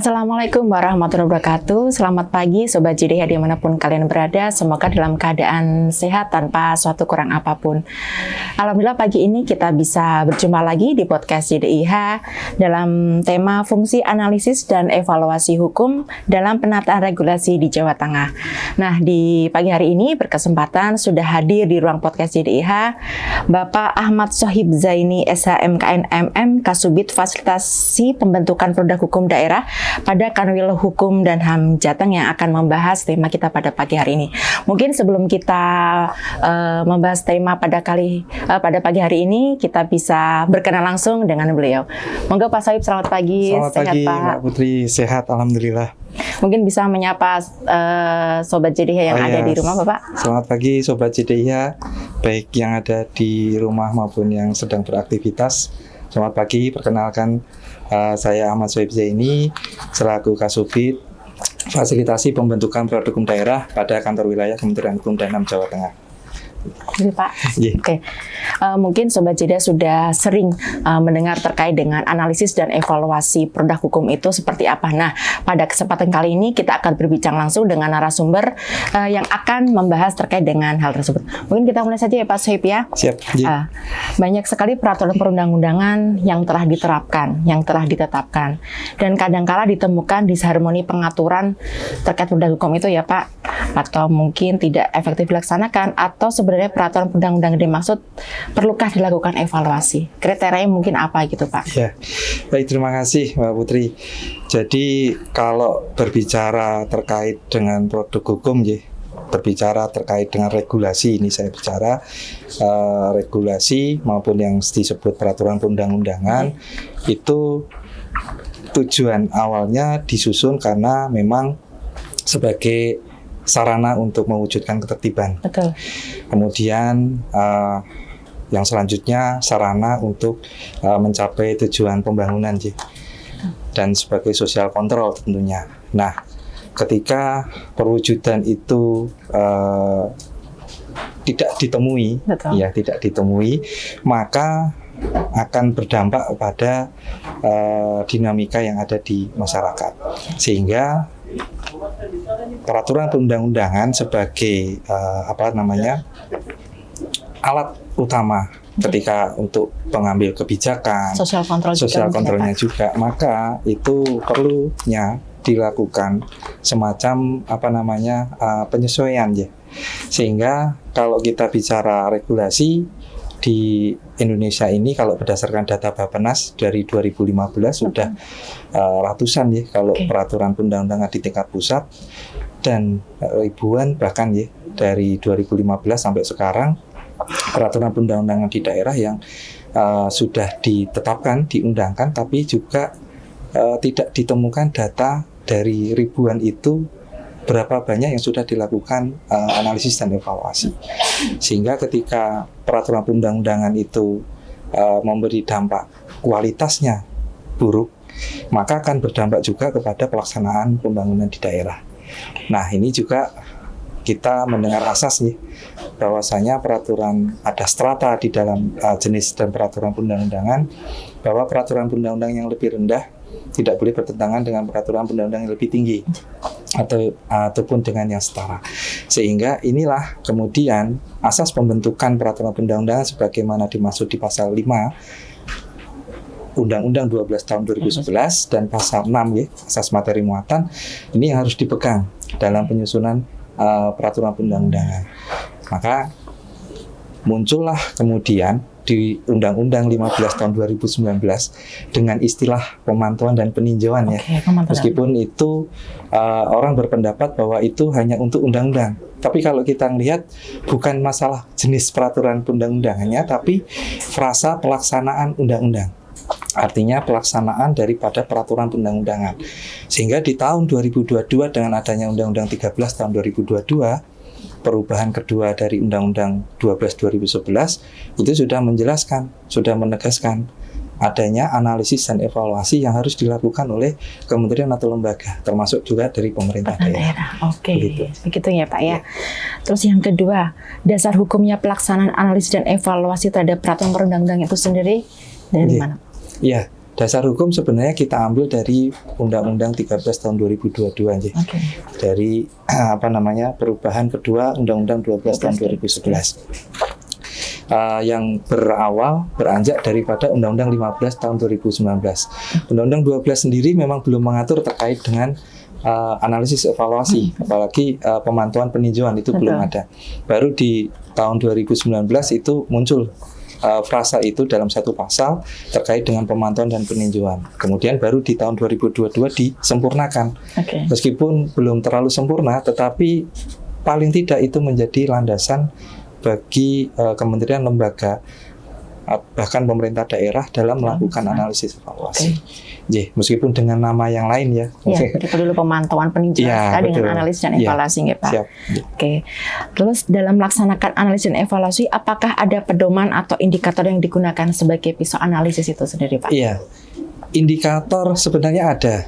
Assalamualaikum warahmatullahi wabarakatuh. Selamat pagi Sobat JDIH dimanapun kalian berada. Semoga dalam keadaan sehat tanpa suatu kurang apapun. Alhamdulillah pagi ini kita bisa berjumpa lagi di podcast JDIH dalam tema fungsi analisis dan evaluasi hukum dalam penataan regulasi di Jawa Tengah. Nah, di pagi hari ini berkesempatan sudah hadir di ruang podcast JDIH Bapak Ahmad Sohib Zaini SHMKN MM Kasubit Fasilitasi Pembentukan Produk Hukum Daerah pada Kanwil Hukum dan HAM Jateng yang akan membahas tema kita pada pagi hari ini. Mungkin sebelum kita membahas tema pada pagi hari ini, kita bisa berkenalan langsung dengan beliau. Monggo Pak Sohib, selamat pagi. Selamat sehat, pagi Pak. Mbak Putri, sehat alhamdulillah. Mungkin bisa menyapa Sobat JDIH yang ada di rumah, Bapak. Selamat pagi Sobat JDIH, baik yang ada di rumah maupun yang sedang beraktivitas. Selamat pagi, perkenalkan saya Ahmad Sohib Zaini selaku Kasubit Fasilitasi Pembentukan Produk Hukum Daerah pada Kantor Wilayah Kementerian Hukum dan HAM Jawa Tengah. Iya, Pak. Yeah. Oke. Mungkin Sobat JDIH sudah sering mendengar terkait dengan analisis dan evaluasi produk hukum itu seperti apa. Nah, pada kesempatan kali ini kita akan berbincang langsung dengan narasumber yang akan membahas terkait dengan hal tersebut. Mungkin kita mulai saja ya Pak Sohib ya. Siap. Yeah. Banyak sekali peraturan perundang-undangan yang telah diterapkan, yang telah ditetapkan, dan kadangkala ditemukan disharmoni pengaturan terkait produk hukum itu ya Pak, atau mungkin tidak efektif dilaksanakan, atau sebenarnya peraturan undang-undang dimaksud perlukah dilakukan evaluasi? Kriterianya mungkin apa gitu Pak? Ya, baik, terima kasih Mbak Putri. Jadi kalau berbicara terkait dengan produk hukum, berbicara terkait dengan regulasi, ini saya bicara regulasi maupun yang disebut peraturan perundang-undangan, itu tujuan awalnya disusun karena memang sebagai sarana untuk mewujudkan ketertiban. Betul. Kemudian yang selanjutnya sarana untuk mencapai tujuan pembangunan, dan sebagai social control tentunya. Nah, ketika perwujudan itu tidak ditemui, tidak ditemui, maka akan berdampak kepada dinamika yang ada di masyarakat, sehingga peraturan perundang-undangan sebagai alat utama ketika untuk pengambil kebijakan, social controlnya juga, maka itu perlunya dilakukan semacam penyesuaian, sehingga kalau kita bicara regulasi di Indonesia ini, kalau berdasarkan data Bappenas dari 2015 sudah ratusan kalau peraturan perundang-undangan di tingkat pusat, dan ribuan bahkan dari 2015 sampai sekarang peraturan perundang-undangan di daerah yang sudah ditetapkan, diundangkan, tapi juga tidak ditemukan data dari ribuan itu berapa banyak yang sudah dilakukan analisis dan evaluasi. Sehingga ketika peraturan perundang-undangan itu memberi dampak kualitasnya buruk, maka akan berdampak juga kepada pelaksanaan pembangunan di daerah. Nah, ini juga kita mendengar asas bahwasanya peraturan ada strata di dalam jenis dan peraturan perundang-undangan, bahwa peraturan perundang-undangan yang lebih rendah tidak boleh bertentangan dengan peraturan perundang-undangan yang lebih tinggi ataupun dengan yang setara. Sehingga inilah kemudian asas pembentukan peraturan perundang-undangan sebagaimana dimaksud di pasal 5 Undang-Undang 12 tahun 2011 dan pasal 6 asas materi muatan, ini yang harus dipegang dalam penyusunan peraturan perundang-undangan. Maka muncullah kemudian di Undang-Undang 15 tahun 2019 dengan istilah pemantauan dan peninjauan Meskipun itu orang berpendapat bahwa itu hanya untuk undang-undang. Tapi kalau kita melihat bukan masalah jenis peraturan perundang-undangannya, tapi frasa pelaksanaan undang-undang. Artinya pelaksanaan daripada peraturan perundang-undangan. Sehingga di tahun 2022 dengan adanya Undang-Undang 13 tahun 2022, perubahan kedua dari Undang-Undang 12 2011, itu sudah menjelaskan, sudah menegaskan adanya analisis dan evaluasi yang harus dilakukan oleh kementerian atau lembaga, termasuk juga dari pemerintah daerah. Oke, begitu ya Pak ya. Terus yang kedua, dasar hukumnya pelaksanaan analisis dan evaluasi terhadap peraturan perundang-undangan itu sendiri dari mana? Iya, Dasar hukum sebenarnya kita ambil dari Undang-Undang 13 tahun 2022 aja. Okay. Dari perubahan kedua Undang-Undang 12 tahun 2011. Yang beranjak daripada Undang-Undang 15 tahun 2019. Undang-Undang 12 sendiri memang belum mengatur terkait dengan analisis evaluasi, apalagi pemantauan peninjauan itu belum ada. Baru di tahun 2019 itu muncul frasa itu dalam satu pasal terkait dengan pemantauan dan peninjauan. Kemudian baru di tahun 2022 disempurnakan. Okay. Meskipun belum terlalu sempurna, tetapi paling tidak itu menjadi landasan bagi kementerian, lembaga, bahkan pemerintah daerah dalam melakukan analisis evaluasi. Meskipun dengan nama yang lain ya. Jadi dulu pemantauan peninjauan dengan analisis dan evaluasi, ya Pak. Siap. Oke. Terus dalam melaksanakan analisis dan evaluasi, apakah ada pedoman atau indikator yang digunakan sebagai pisau analisis itu sendiri, Pak? Iya, indikator sebenarnya ada.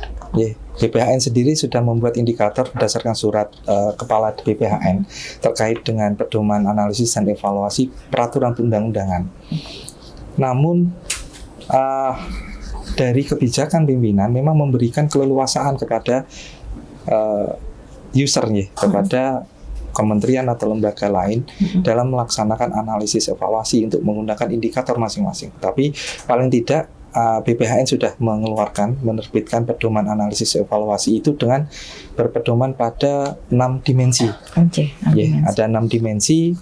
BPHN sendiri sudah membuat indikator berdasarkan surat Kepala BPHN terkait dengan pedoman analisis dan evaluasi peraturan perundang-undangan. Namun dari kebijakan pimpinan memang memberikan keleluasaan kepada usernya, kepada kementerian atau lembaga lain dalam melaksanakan analisis evaluasi untuk menggunakan indikator masing-masing. Tapi paling tidak BPHN sudah menerbitkan pedoman analisis evaluasi itu dengan berpedoman pada 6 dimensi. Ada 6 dimensi,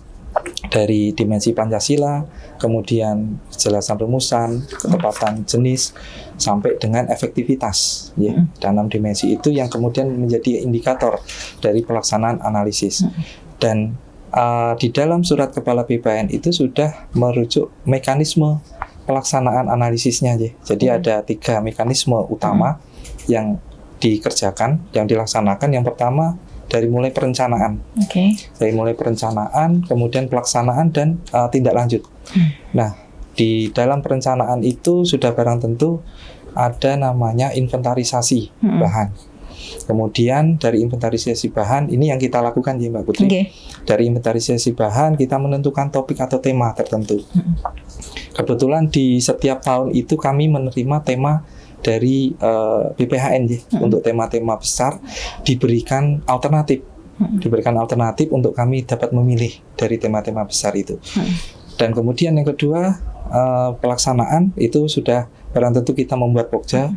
dari dimensi Pancasila, kemudian kejelasan rumusan, ketepatan jenis, sampai dengan efektivitas. Dan 6 dimensi itu yang kemudian menjadi indikator dari pelaksanaan analisis. Dan di dalam surat Kepala BPHN itu sudah merujuk mekanisme pelaksanaan analisisnya. Jadi ada 3 mekanisme utama yang dikerjakan, yang dilaksanakan. Yang pertama dari mulai perencanaan, dari mulai perencanaan, kemudian pelaksanaan dan tindak lanjut. Nah, di dalam perencanaan itu sudah barang tentu ada namanya inventarisasi bahan. Kemudian dari inventarisasi bahan ini yang kita lakukan ya Mbak Putri. Dari inventarisasi bahan kita menentukan topik atau tema tertentu. Kebetulan di setiap tahun itu kami menerima tema dari BPHN untuk tema-tema besar diberikan alternatif. Diberikan alternatif untuk kami dapat memilih dari tema-tema besar itu. Dan kemudian yang kedua pelaksanaan itu sudah barang tentu kita membuat pokja,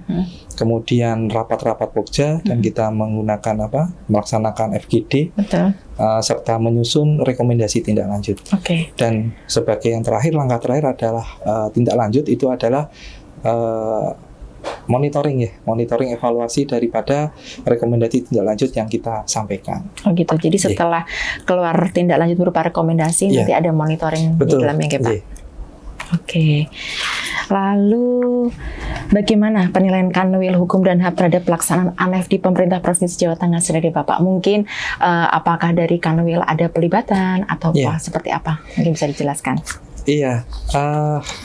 kemudian rapat-rapat pokja dan kita menggunakan melaksanakan FGD, serta menyusun rekomendasi tindak lanjut. Dan sebagai yang terakhir, langkah terakhir adalah tindak lanjut itu adalah monitoring evaluasi daripada rekomendasi tindak lanjut yang kita sampaikan. Jadi setelah keluar tindak lanjut berupa rekomendasi nanti ada monitoring di dalamnya, Pak. Lalu bagaimana penilaian Kanwil Hukum dan HAM terhadap pelaksanaan ANEF di pemerintah Provinsi Jawa Tengah sendiri, Bapak? Mungkin apakah dari Kanwil ada pelibatan atau seperti apa? Mungkin bisa dijelaskan.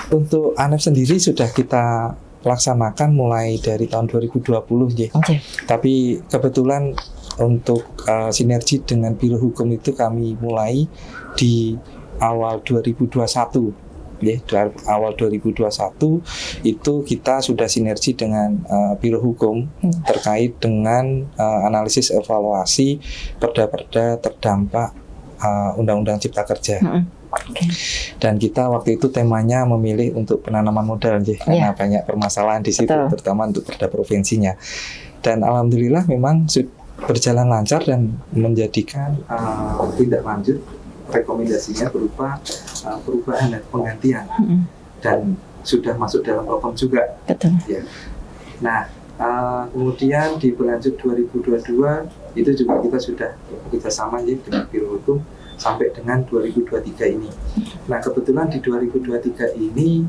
Untuk ANEF sendiri sudah kita laksanakan mulai dari tahun 2020, Tapi kebetulan untuk sinergi dengan Biro Hukum itu kami mulai di awal 2021. Awal 2021 itu kita sudah sinergi dengan Biro Hukum terkait dengan analisis evaluasi perda-perda terdampak Undang-Undang Cipta Kerja. Dan kita waktu itu temanya memilih untuk penanaman modal, karena banyak permasalahan di situ, terutama untuk perda provinsinya. Dan alhamdulillah memang berjalan lancar dan menjadikan tindak lanjut rekomendasinya berupa perubahan dan penggantian, dan sudah masuk dalam program juga. Nah, kemudian di berlanjut 2022 itu juga kita sudah bekerjasama dengan Biro Hukum sampai dengan 2023 ini. Nah, kebetulan di 2023 ini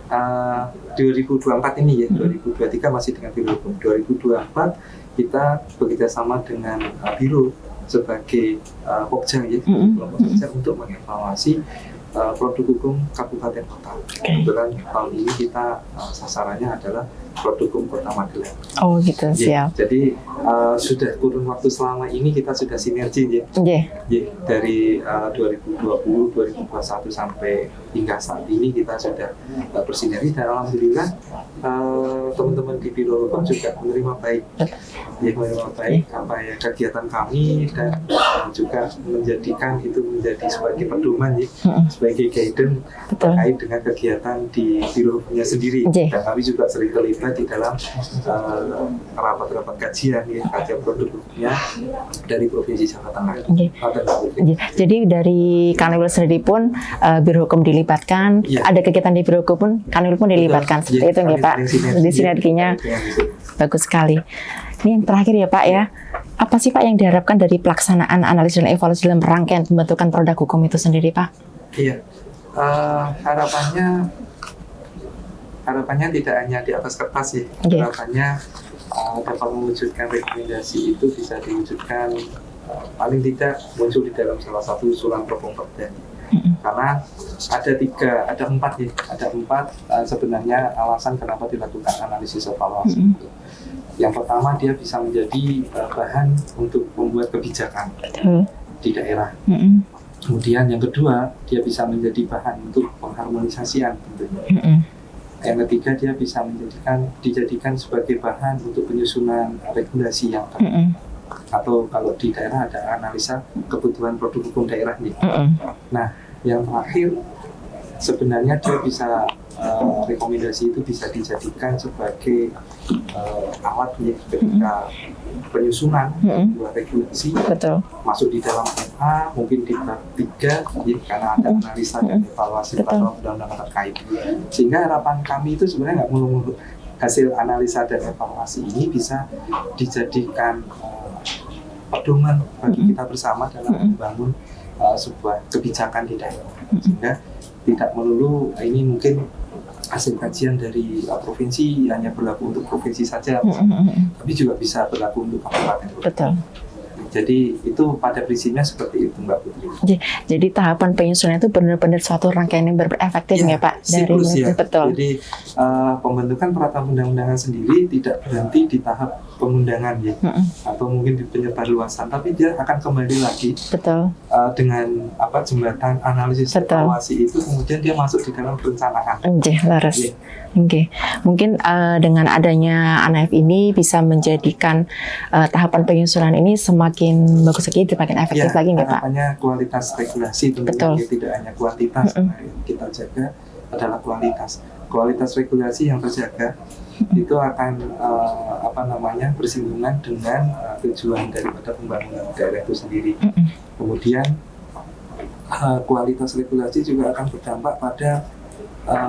2024 ini 2023 masih dengan Biro Hukum. 2024 kita bekerjasama dengan Biro sebagai Pokja, untuk mengevaluasi produk hukum kabupaten kota. Kebetulan tahun ini kita sasarannya adalah produk hukum Kota Magelang. Oh gitu, siap. Jadi sudah kurun waktu selama ini kita sudah sinergi dari 2020, 2021 sampai hingga saat ini kita sudah bersinergi dan alhamdulillah teman-teman di Biro Hukum juga menerima baik. Menerima baik apa ya kegiatan kami dan juga menjadikan itu menjadi sebagai pedoman sebagai guidance terkait dengan kegiatan di Biro Hukumnya sendiri. Dan kami juga sering terlibat di dalam rapat-rapat kajian produk hukumnya dari Provinsi Jawa Tengah. Jadi dari Kanwil sendiri pun Biro Hukum dilibatkan, ada kegiatan di Biro Hukum pun Kanwil pun dilibatkan. Seperti itu ya Pak. Jadi sinerginya bagus sekali. Ini yang terakhir ya Pak ya. Apa sih Pak yang diharapkan dari pelaksanaan analisis dan evaluasi dalam rangkaian pembentukan produk hukum itu sendiri Pak? Iya, harapannya tidak hanya di atas kertas ya. Harapannya dapat mewujudkan rekomendasi itu bisa diwujudkan paling tidak muncul di dalam salah satu usulan Properda. Karena ada empat sebenarnya alasan kenapa dilakukan analisis evaluasi itu. Yang pertama, dia bisa menjadi bahan untuk membuat kebijakan di daerah. Kemudian yang kedua, dia bisa menjadi bahan untuk pengharmonisasian tentunya. Yang ketiga, dia bisa dijadikan sebagai bahan untuk penyusunan regulasi yang tepat. Atau kalau di daerah ada analisa kebutuhan produk hukum daerah nih. Nah, yang terakhir sebenarnya dia bisa rekomendasi itu bisa dijadikan sebagai alat ketika penyusunan sebuah regulasi masuk di dalam MA, mungkin di bab 3 karena ada analisa dan evaluasi peraturan undang-undang terkait. Sehingga harapan kami itu sebenarnya nggak melulu hasil analisa dan evaluasi ini bisa dijadikan pedoman bagi kita bersama dalam membangun sebuah kebijakan di daerah. Sehingga tidak melulu ini mungkin hasil kajian dari provinsi hanya berlaku untuk provinsi saja, tapi juga bisa berlaku untuk kabupaten. Betul. Jadi itu pada prinsipnya seperti itu Mbak Putri. Jadi tahapan penyusunan itu benar-benar suatu rangkaian yang berefektif ya Pak? Siklus ya. Betul. Jadi pembentukan peraturan undang-undangan sendiri tidak berhenti di tahap pengundangan ya, atau mungkin di penyebarluasan, tapi dia akan kembali lagi. Betul. Dengan jembatan analisis evaluasi itu kemudian dia masuk di dalam perencanaan. Laras. Mungkin dengan adanya ANAF ini bisa menjadikan tahapan penyusunan ini semakin bagus lagi, semakin efektif lagi nggak Pak? Harapannya kualitas regulasi tentunya tidak hanya kuantitas. Yang kita jaga adalah kualitas regulasi yang terjaga itu akan bersinggungan dengan tujuan daripada pembangunan daerah itu sendiri. Kemudian kualitas regulasi juga akan berdampak pada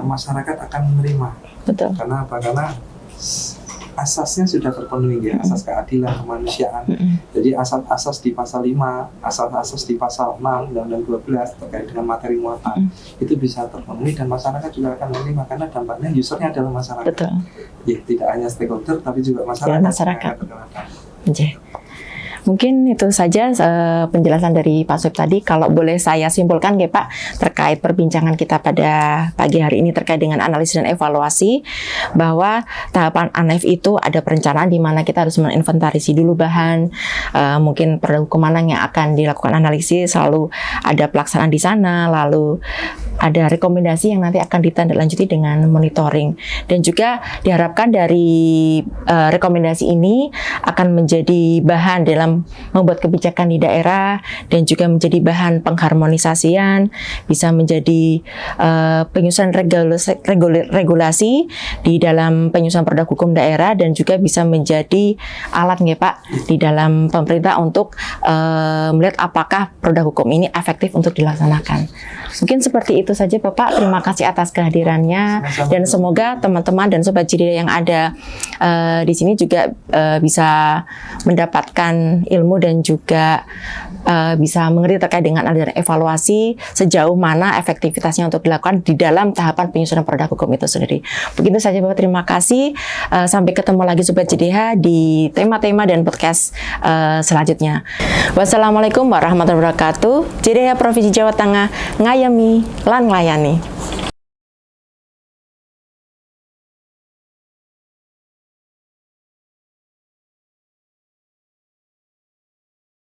masyarakat akan menerima. Betul. Karena asasnya sudah terpenuhi ya, asas keadilan kemanusiaan. Jadi asas di pasal 5, asas di pasal 6 Undang-Undang 12 terkait dengan materi muatan itu bisa terpenuhi dan masyarakat juga akan menerima karena dampaknya usernya adalah masyarakat. Betul. Ya, tidak hanya stakeholder tapi juga masyarakat. Mungkin itu saja penjelasan dari Pak Soeb tadi. Kalau boleh saya simpulkan ya Pak, terkait perbincangan kita pada pagi hari ini terkait dengan analisis dan evaluasi, bahwa tahapan ANAF itu ada perencanaan di mana kita harus menginventarisasi dulu bahan, mungkin produk hukum mana yang akan dilakukan analisis, lalu ada pelaksanaan di sana, lalu ada rekomendasi yang nanti akan ditindaklanjuti dengan monitoring. Dan juga diharapkan dari rekomendasi ini akan menjadi bahan dalam membuat kebijakan di daerah dan juga menjadi bahan pengharmonisasian, bisa menjadi penyusunan regulasi di dalam penyusunan produk hukum daerah dan juga bisa menjadi alat nggih Pak di dalam pemerintah untuk melihat apakah produk hukum ini efektif untuk dilaksanakan. Mungkin seperti itu saja Bapak. Terima kasih atas kehadirannya dan semoga teman-teman dan Sobat JDA yang ada di sini juga bisa mendapatkan ilmu dan juga bisa mengerti terkait dengan aliran evaluasi sejauh mana efektivitasnya untuk dilakukan di dalam tahapan penyusunan produk hukum itu sendiri. Begitu saja Bapak, terima kasih. Sampai ketemu lagi Sobat JDH di tema-tema dan podcast selanjutnya. Wassalamualaikum warahmatullahi wabarakatuh. JDH Provinsi Jawa Tengah ngayemi lan nglayani.